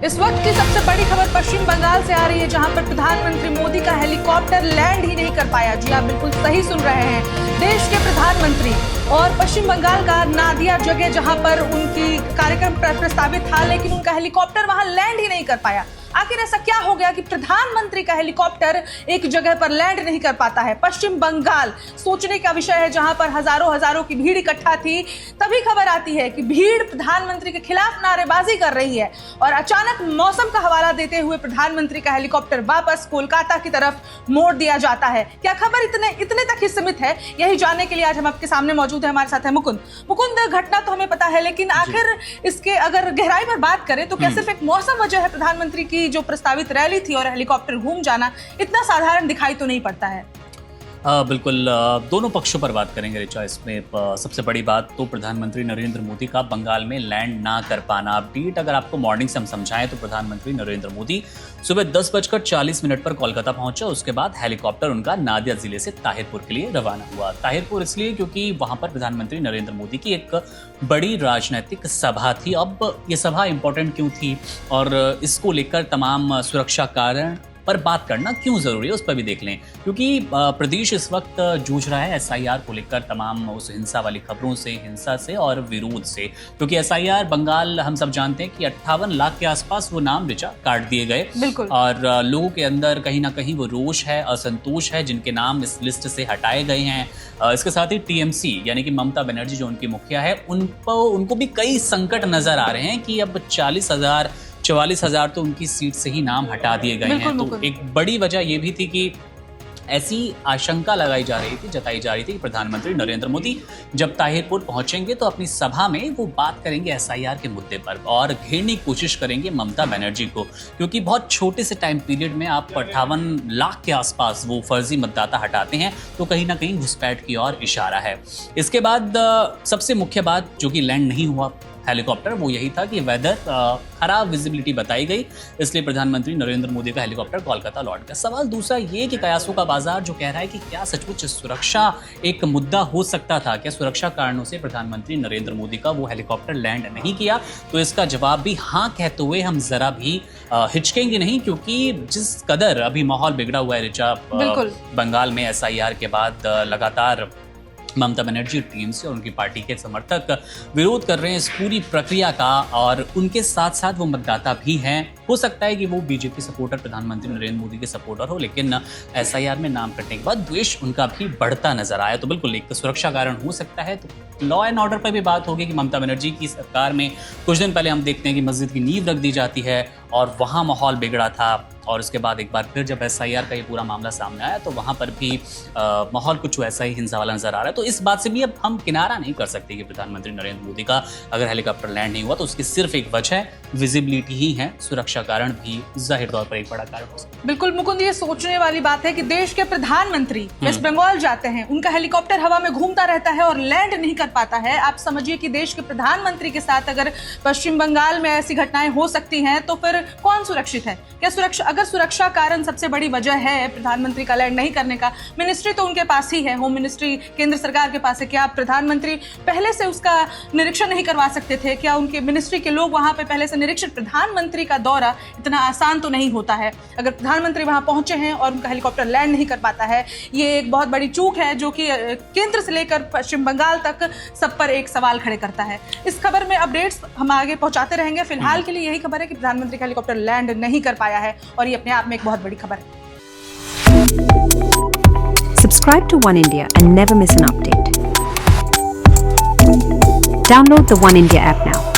इस वक्त की सबसे बड़ी खबर पश्चिम बंगाल से आ रही है, जहां पर प्रधानमंत्री मोदी का हेलीकॉप्टर लैंड ही नहीं कर पाया। जी आप बिल्कुल सही सुन रहे हैं, देश के प्रधानमंत्री और पश्चिम बंगाल का नादिया जगह, जहां पर उनकी कार्यक्रम प्रस्तावित था, लेकिन उनका हेलीकॉप्टर वहां लैंड ही नहीं कर पाया। आखिर ऐसा क्या हो गया कि प्रधानमंत्री का हेलीकॉप्टर एक जगह पर लैंड नहीं कर पाता है? पश्चिम बंगाल सोचने का विषय है, जहां पर हजारों की भीड़ इकट्ठा थी। तभी खबर आती है कि भीड़ प्रधानमंत्री के खिलाफ नारेबाजी कर रही है और अचानक मौसम का हवाला देते हुए प्रधानमंत्री का हेलीकॉप्टर वापस कोलकाता की तरफ मोड़ दिया जाता है। क्या खबर इतने तक ही सीमित है? यही जानने के लिए आज हम आपके सामने मौजूद है। हमारे साथ है मुकुंद। घटना तो हमें पता है, लेकिन आखिर इसके अगर गहराई पर बात करें तो क्या सिर्फ एक मौसम वजह है प्रधानमंत्री की जो प्रस्तावित रैली थी और हेलीकॉप्टर घूम जाना इतना साधारण दिखाई तो नहीं पड़ता है? बिल्कुल, दोनों पक्षों पर बात करेंगे रिचा। इसमें सबसे बड़ी बात तो प्रधानमंत्री नरेंद्र मोदी का बंगाल में लैंड ना कर पाना। अपडेट अगर आपको मॉर्निंग से हम समझाएं तो प्रधानमंत्री नरेंद्र मोदी सुबह 10:40 पर कोलकाता पहुंचे। उसके बाद हेलीकॉप्टर उनका नादिया जिले से ताहिरपुर के लिए रवाना हुआ। ताहिरपुर इसलिए क्योंकि वहां पर प्रधानमंत्री नरेंद्र मोदी की एक बड़ी राजनीतिक सभा थी। अब ये सभा इंपॉर्टेंट क्यों थी और इसको लेकर तमाम सुरक्षा कारण पर बात करना क्यों जरूरी है, उस पर भी देख लें। क्योंकि प्रदेश इस वक्त जूझ रहा है एसआईआर को लेकर, तमाम उस हिंसा वाली खबरों से, हिंसा से और विरोध से। क्योंकि एसआईआर बंगाल हम सब जानते हैं कि 58 लाख के आसपास वो नाम रिचा काट दिए गए और लोगों के अंदर कहीं ना कहीं वो रोष है, असंतोष है, जिनके नाम इस लिस्ट से हटाए गए हैं। इसके साथ ही टीएमसी यानी कि ममता बनर्जी जो उनकी मुखिया है, उनको भी कई संकट नजर आ रहे हैं कि अब 44,000 तो उनकी सीट से ही नाम हटा दिए गए हैं। तो एक बड़ी वजह यह भी थी कि ऐसी आशंका जताई जा रही थी कि प्रधानमंत्री नरेंद्र मोदी जब ताहिरपुर पहुंचेंगे तो अपनी सभा में वो बात करेंगे एसआईआर के मुद्दे पर और घेरने की कोशिश करेंगे ममता बनर्जी को, क्योंकि बहुत छोटे से टाइम पीरियड में आप 58 लाख के आसपास वो फर्जी मतदाता हटाते हैं, तो कहीं ना कहीं घुसपैठ की ओर इशारा है। इसके बाद सबसे मुख्य बात जो कि लैंड नहीं हुआ हेलीकॉप्टर, वो यही था कि वेदर खराब विजिबिलिटी बताई गई, इसलिए प्रधानमंत्री नरेंद्र मोदी का हेलीकॉप्टर कोलकाता लौट गया। सवाल दूसरा ये कि कयासों का बाजार जो कह रहा है कि क्या सचमुच सुरक्षा एक मुद्दा हो सकता था? क्या सुरक्षा कारणों से प्रधानमंत्री नरेंद्र मोदी का वो हेलीकॉप्टर लैंड नहीं किया? तो इसका जवाब भी हाँ कहते हुए हम जरा भी हिचकेंगे नहीं, क्योंकि जिस कदर अभी माहौल बिगड़ा हुआ है रिचा बंगाल में एसआईआर के बाद, लगातार ममता बनर्जी टीएमसी और उनकी पार्टी के समर्थक विरोध कर रहे हैं इस पूरी प्रक्रिया का, और उनके साथ साथ वो मतदाता भी हैं। हो सकता है कि वो बीजेपी सपोर्टर प्रधानमंत्री नरेंद्र मोदी के सपोर्टर हो, लेकिन एसआईआर में नाम कटने के बाद द्वेष उनका भी बढ़ता नजर आया। तो बिल्कुल एक सुरक्षा कारण हो सकता है। तो लॉ एंड ऑर्डर पर भी बात होगी कि ममता बनर्जी की सरकार में कुछ दिन पहले हम देखते हैं कि मस्जिद की नींव रख दी जाती है और वहाँ माहौल बिगड़ा था, और उसके बाद एक बार फिर जब एसआईआर का ये पूरा मामला सामने आया तो वहाँ पर भी माहौल कुछ वैसा ही हिंसा वाला नजर आ रहा है। तो इस बात से भी अब हम किनारा नहीं कर सकते कि प्रधानमंत्री नरेंद्र मोदी का अगर हेलीकॉप्टर लैंड नहीं हुआ तो उसकी सिर्फ एक वजह विजिबिलिटी ही है। सुरक्षा कारण भी जाहिर तौर पर एक बड़ा कारण हो सकता है। बिल्कुल मुकुंद, ये सोचने वाली बात है कि देश के प्रधानमंत्री वेस्ट बंगाल जाते हैं, उनका हेलीकॉप्टर हवा में घूमता रहता है और लैंड नहीं कर पाता है। आप समझिए कि देश के प्रधानमंत्री के साथ अगर पश्चिम बंगाल में ऐसी घटनाएं हो सकती हैं तो फिर कौन सुरक्षित है? क्या सुरक्षा कारण सबसे बड़ी वजह है प्रधानमंत्री का लैंड नहीं करने का, मिनिस्ट्री तो उनके पास ही है, होम मिनिस्ट्री केंद्र सरकार के पास है। क्या प्रधानमंत्री पहले से उसका निरीक्षण नहीं करवा सकते थे? क्या उनके मिनिस्ट्री के लोग वहां पे पहले से निरीक्षण? प्रधानमंत्री का दौरा इतना आसान तो नहीं होता है। अगर प्रधानमंत्री वहां पहुंचे हैं और उनका हेलीकॉप्टर लैंड नहीं कर पाता है, ये एक बहुत बड़ी चूक है जो कि केंद्र से लेकर पश्चिम बंगाल तक सब पर एक सवाल खड़े करता है। इस खबर में अपडेट्स हम आगे पहुंचाते रहेंगे। फिलहाल के लिए यही खबर है कि प्रधानमंत्री का हेलीकॉप्टर लैंड नहीं कर पाया है और ये अपने आप में एक बहुत बड़ी खबर है। Subscribe to One India and never miss an update. Download the One India app now.